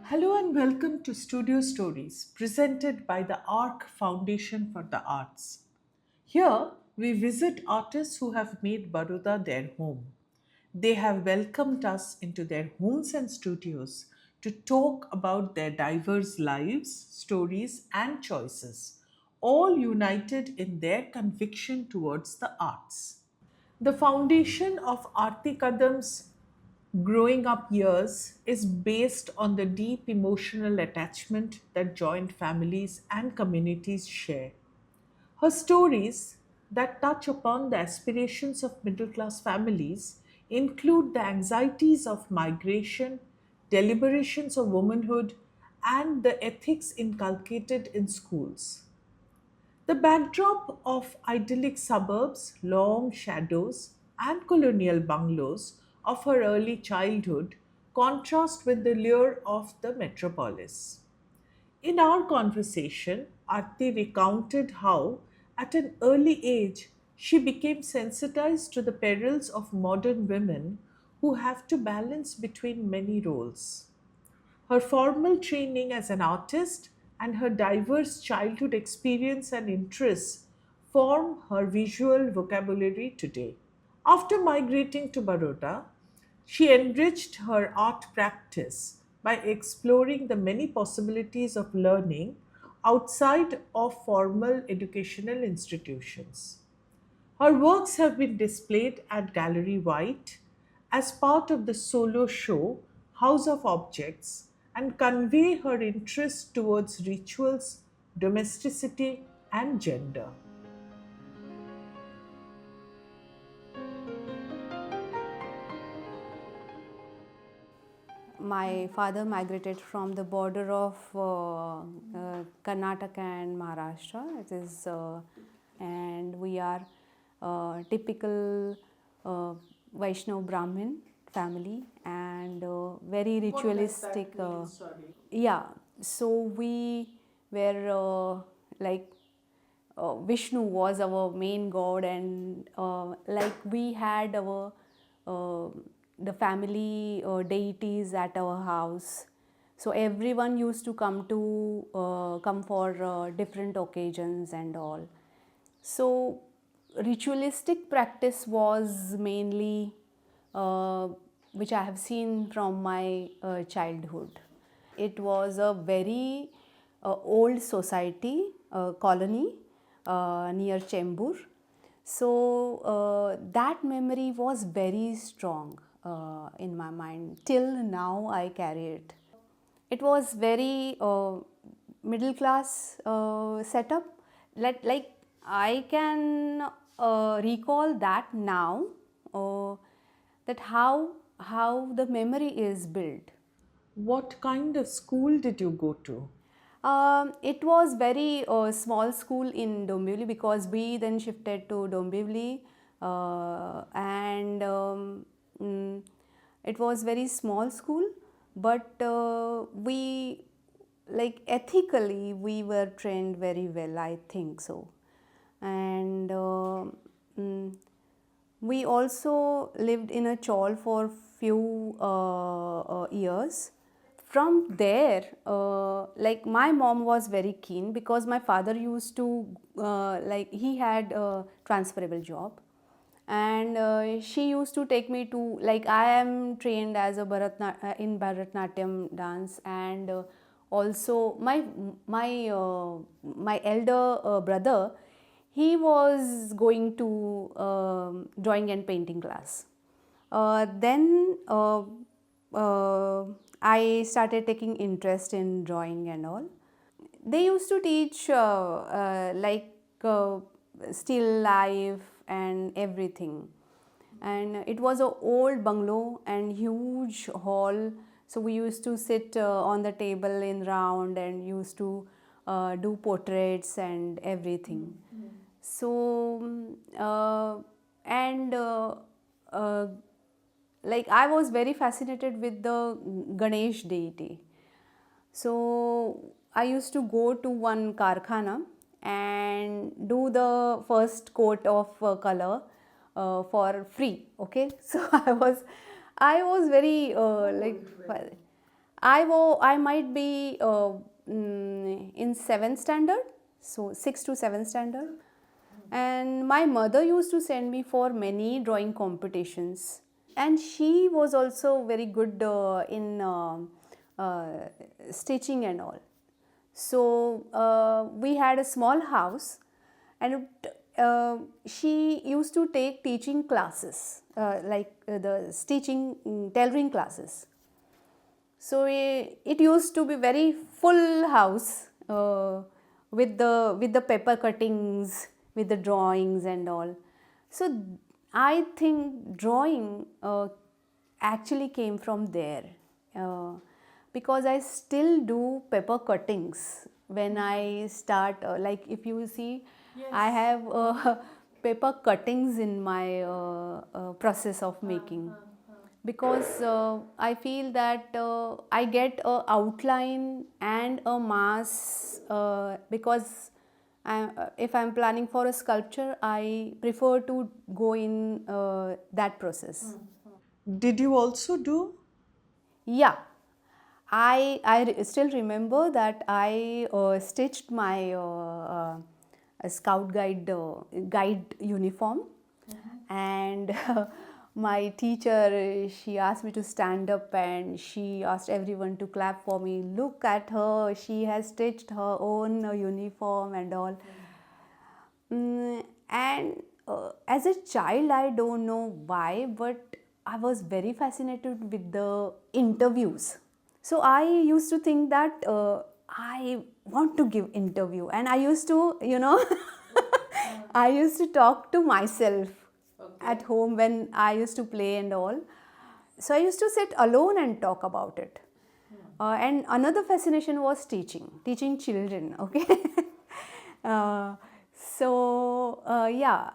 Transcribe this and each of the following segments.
Hello and welcome to Studio Stories, presented by the ARC Foundation for the Arts. Here, we visit artists who have made Baroda their home. They have welcomed us into their homes and studios to talk about their diverse lives, stories, and choices, all united in their conviction towards the arts. The foundation of Arti Kadam's growing up years is based on the deep emotional attachment that joint families and communities share. Her stories that touch upon the aspirations of middle class families include the anxieties of migration, deliberations of womanhood, and the ethics inculcated in schools. The backdrop of idyllic suburbs, long shadows, and colonial bungalows of her early childhood contrast with the lure of the metropolis. In our conversation, Arti recounted how, at an early age, she became sensitized to the perils of modern women who have to balance between many roles. Her formal training as an artist and her diverse childhood experience and interests form her visual vocabulary today. After migrating to Baroda, she enriched her art practice by exploring the many possibilities of learning outside of formal educational institutions. Her works have been displayed at Gallery White as part of the solo show House of Objects and convey her interest towards rituals, domesticity, and gender. My father migrated from the border of Karnataka and Maharashtra. It is, and we are typical Vaishnav Brahmin family and very ritualistic. Yeah, so we were like Vishnu was our main god, and like we had our the family deities at our house. So everyone used to come for different occasions and all. So ritualistic practice was mainly which I have seen from my childhood. It was a very old society, colony near Chembur. So that memory was very strong in my mind. Till now, I carry it. It was very middle class setup. Like I can recall that now. That how the memory is built. What kind of school did you go to? It was very small school in Dombivli because we then shifted to Dombivli, and it was very small school, but we like ethically we were trained very well, I think so. And we also lived in a chawl for few years. From there, like my mom was very keen because my father used to like he had a transferable job, and she used to take me to, like, I am trained as a in Bharatnatyam dance, and also my elder brother, he was going to drawing and painting class. Then I started taking interest in drawing and all. They used to teach like still life and everything. And it was a old bungalow and huge hall. So we used to sit on the table in round and used to do portraits and everything. So and uh, like I was very fascinated with the Ganesh deity. So I used to go to one karkhana and do the first coat of color for free. Okay, so I was very like I might be in 7th standard, so 6th to 7th standard. And my mother used to send me for many drawing competitions. And she was also very good in uh, stitching and all. So we had a small house, and she used to take teaching classes, like the stitching, tailoring classes. So it used to be very full house with the paper cuttings, with the drawings and all. So I think drawing actually came from there, uh, because I still do paper cuttings when I start. Like if you see, I Yes. have paper cuttings in my process of making, because I feel that I get a outline and a mass, because if I'm planning for a sculpture, I prefer to go in that process. Did you also do? Yeah, still remember that I stitched my scout guide uniform, and my teacher, she asked me to stand up and she asked everyone to clap for me. Look at her, she has stitched her own uniform and all. And as a child, I don't know why, but I was very fascinated with the interviews. So I used to think that I want to give interview, and I used to, I used to talk to myself at home when I used to play and all. So I used to sit alone and talk about it. And another fascination was teaching children. Okay. uh, yeah,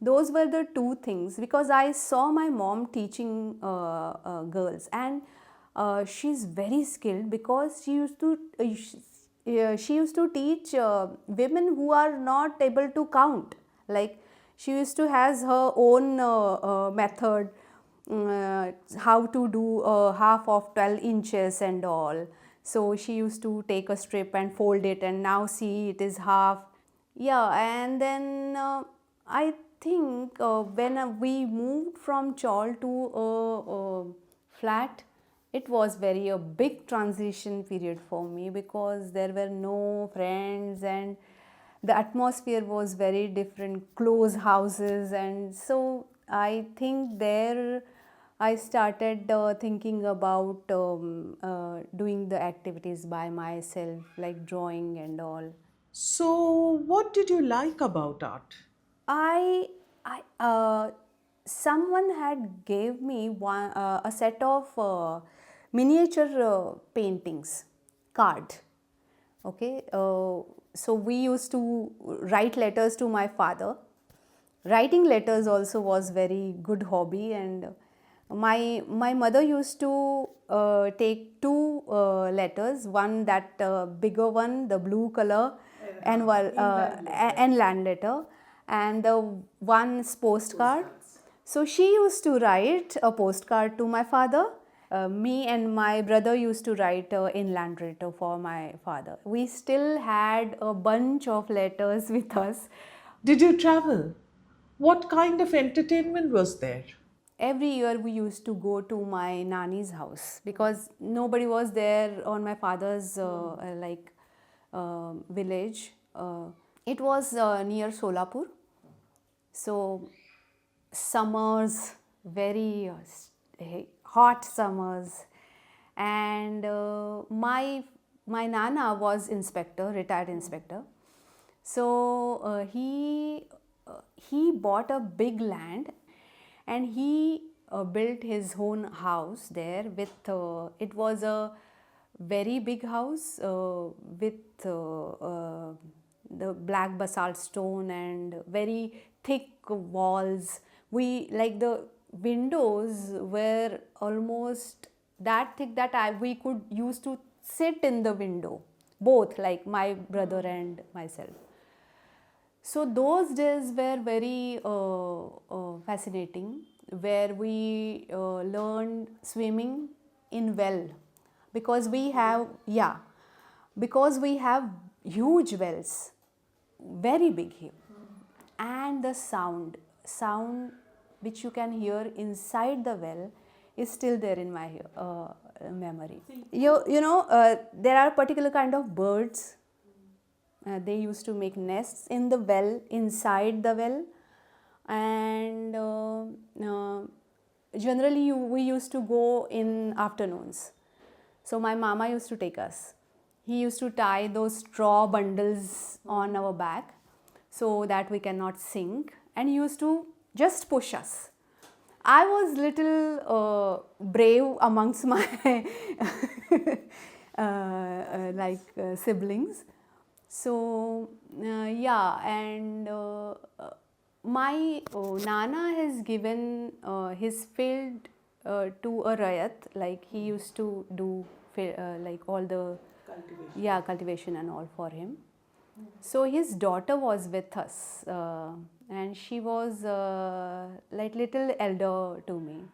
those were the two things, because I saw my mom teaching girls, and she's very skilled, because she used to teach women who are not able to count. Like, she used to has her own method, how to do half of 12 inches and all. So she used to take a strip and fold it, and now see, it is half. Yeah, and then I think when we moved from chawl to flat, it was very a big transition period for me, because there were no friends, and the atmosphere was very different, close houses. And so I think there I started thinking about doing the activities by myself, like drawing and all. So, what did you like about art? I, someone had gave me a set of miniature paintings, card. Okay, so we used to write letters to my father. Writing letters also was very good hobby, and my mother used to take two letters, one that bigger one, the blue color, and one and land letter, and the one's postcard. So she used to write a postcard to my father. Me and my brother used to write inland letter for my father. We still had a bunch of letters with us. Did you travel? What kind of entertainment was there? Every year we used to go to my nanny's house, because nobody was there on my father's village. It was near Solapur. So summers, very hot summers, and my nana was inspector, retired inspector. So he bought a big land, and he built his own house there with it was a very big house with the black basalt stone and very thick walls. We like the windows were almost that thick that we could use to sit in the window, both, like my brother and myself. So those days were very fascinating, where we learned swimming in well. because we have, yeah, because we have huge wells, very big here, and the sound which you can hear inside the well is still there in my memory. There are particular kind of birds. They used to make nests in the well, inside the well, and generally we used to go in afternoons. So my mama used to take us. He used to tie those straw bundles on our back so that we cannot sink, and he used to just push us. I was little brave amongst my siblings. So yeah, and my Nana has given his field to a Rayat. Like he used to do like all the Cultivation. yeah, cultivation and all for him. So his daughter was with us, and she was like little elder to me.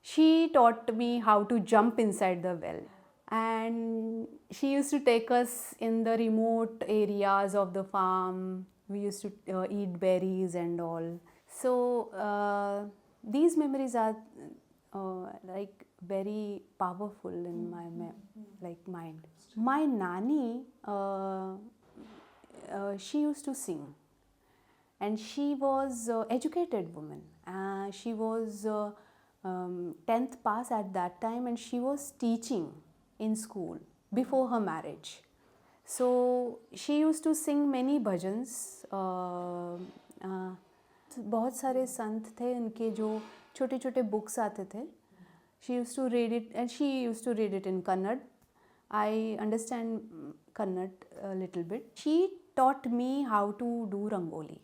She taught me how to jump inside the well, and she used to take us in the remote areas of the farm. We used to eat berries and all. So these memories are like very powerful in my like mind. My nanny, she used to sing, and she was educated woman. She was 10th pass at that time, and she was teaching in school before her marriage. So she used to sing many bhajans. बहुत सारे संत थे इनके जो छोटे छोटे books आते थे. She used to read it, and she used to read it in Kannada. I understand Kannada a little bit. She taught me how to do rangoli,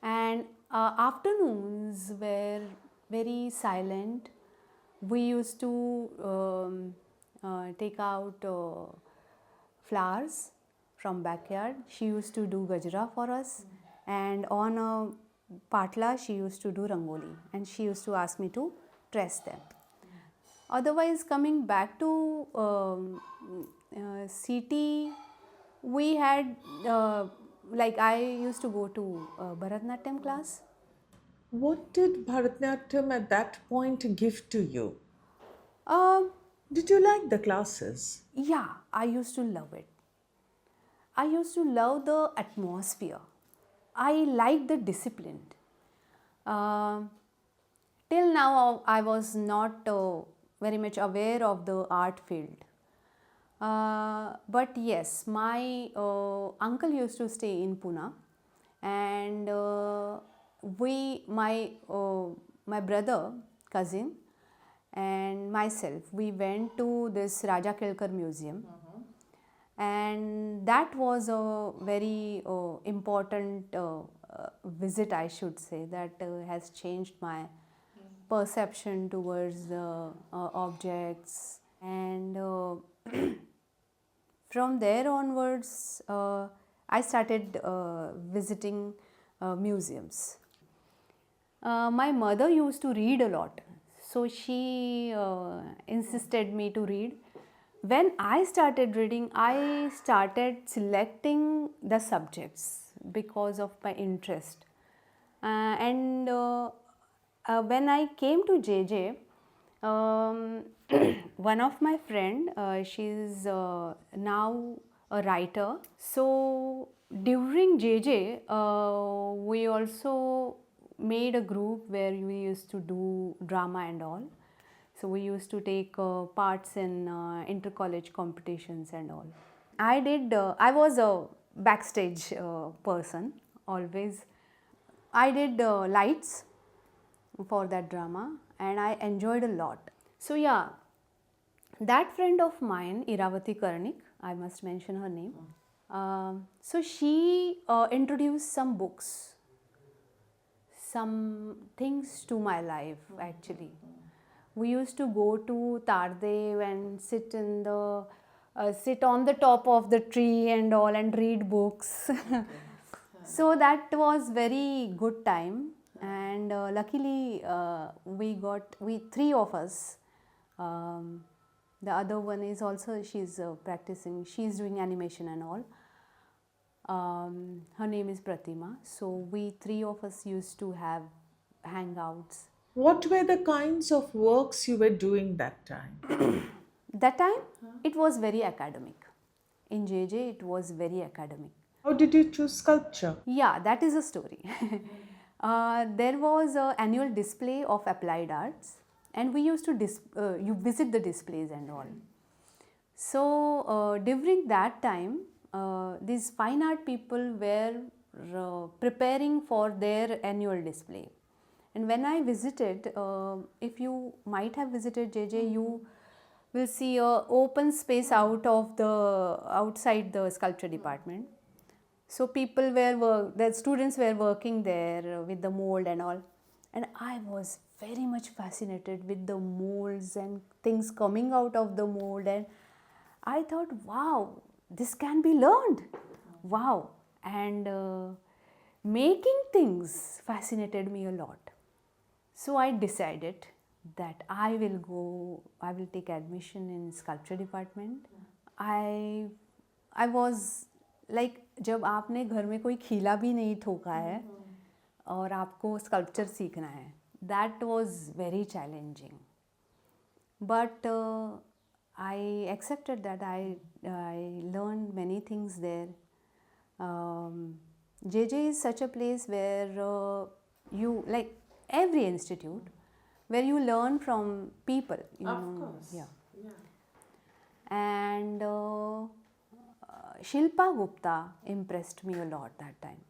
and afternoons were very silent. We used to take out flowers from backyard. She used to do gajra for us, and on a patla she used to do rangoli, and she used to ask me to trace them. Otherwise, coming back to city, we had like I used to go to Bharatanatyam class. What did Bharatanatyam at that point give to you? Um Did you like the classes? yeah, I used to love it. I used to love the atmosphere. I liked the discipline. Um Till now, I was not very much aware of the art field. But yes, my uncle used to stay in Pune, and my brother, cousin, and myself, we went to this Raja Kelkar museum, and that was a very important visit, I should say, that has changed my perception towards the objects. And from there onwards, I started visiting museums. My mother used to read a lot, so she insisted me to read. When I started reading, I started selecting the subjects because of my interest. And when I came to JJ, one of my friend, she's now a writer. So during JJ, we also made a group where we used to do drama and all. So we used to take parts in inter-college competitions and all. I was a backstage person always. I did lights for that drama, and I enjoyed a lot. So yeah, that friend of mine, Iravati Karnik, I must mention her name. So she introduced some books, some things to my life actually. We used to go to Tardev and sit on the top of the tree and all, and read books. So that was very good time, and luckily we three of us The other one is also, she's practicing, she's doing animation and all. Her name is Pratima. So we three of us used to have hangouts. What were the kinds of works you were doing that time? That time it was very academic. In JJ it was very academic. How did you choose sculpture? Yeah, that is a story. There was an annual display of applied arts, and we used to you visit the displays and all. So during that time, these fine art people were preparing for their annual display. And when I visited, if you might have visited JJ, you will see a open space outside the sculpture department. So people the students were working there with the mold and all. And I was very much fascinated with the molds and things coming out of the mold. And I thought, wow, this can be learned. Wow. And making things fascinated me a lot. So I decided that I will take admission in sculpture department. I was like, जब आपने घर में कोई खीला भी नहीं ठोका है और आपको स्कल्पचर सीखना है, that was very challenging. But I accepted that. I learned many things there. JJ is such a place where you, like every institute, where you learn from people. Of course. Yeah. And Shilpa Gupta impressed me a lot that time.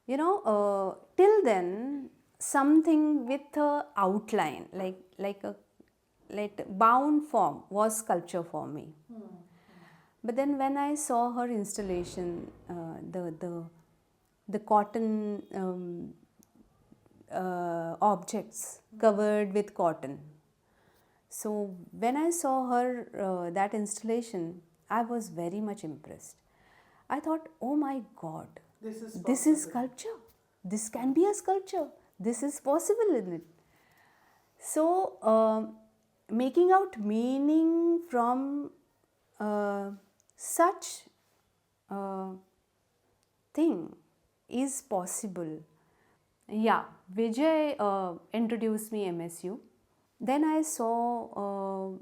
Till then, something with a outline, like bound form, was sculpture for me. But then when I saw her installation, the cotton objects covered with cotton. So when I saw her that installation, I was very much impressed. I thought, oh my God, this is sculpture. This can be a sculpture. This is possible in it. So making out meaning from such thing is possible. Yeah, Vijay introduced me MSU. Then I saw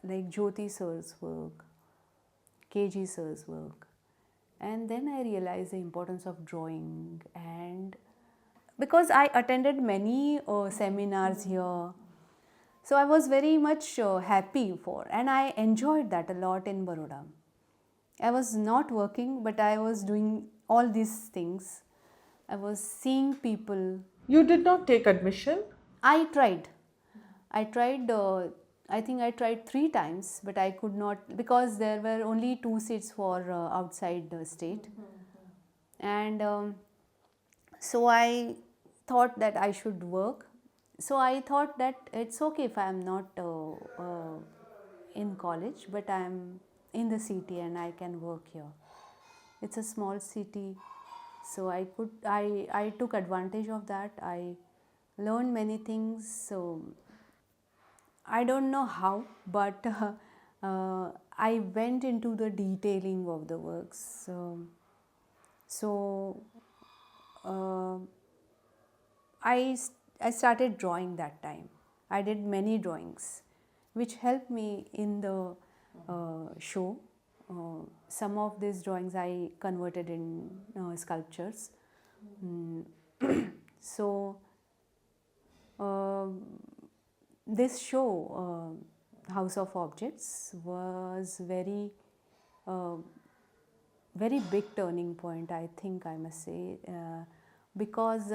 like Jyoti sir's work, KG sir's work, and then I realized the importance of drawing. And because I attended many seminars here, so I was very much happy for, and I enjoyed that a lot in Baroda. I was not working, but I was doing all these things. I was seeing people. You did not take admission? I tried. I think I tried 3 times, but I could not, because there were only 2 seats for outside the state. And so I thought that I should work. So I thought that it's okay if I am not in college, but I am in the city and I can work here. It's a small city, so I took advantage of that. I learned many things. So I don't know how, but I went into the detailing of the works. So I started drawing that time. I did many drawings, which helped me in the show. Some of these drawings I converted in sculptures. So this show, House of Objects, was very big turning point, I think I must say, because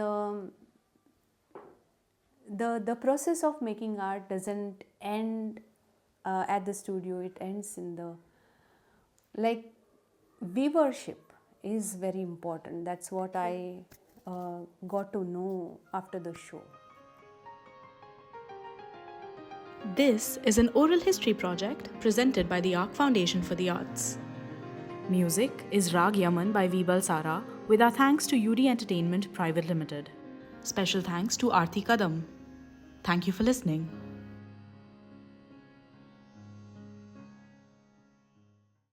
the process of making art doesn't end at the studio. It ends in the, like, viewership is very important. That's what I got to know after the show. This is an oral history project presented by the Arc Foundation for the Arts. Music is Rag Yaman by Vibal Sara, with our thanks to UD Entertainment Private Limited. Special thanks to Arti Kadam. Thank you for listening.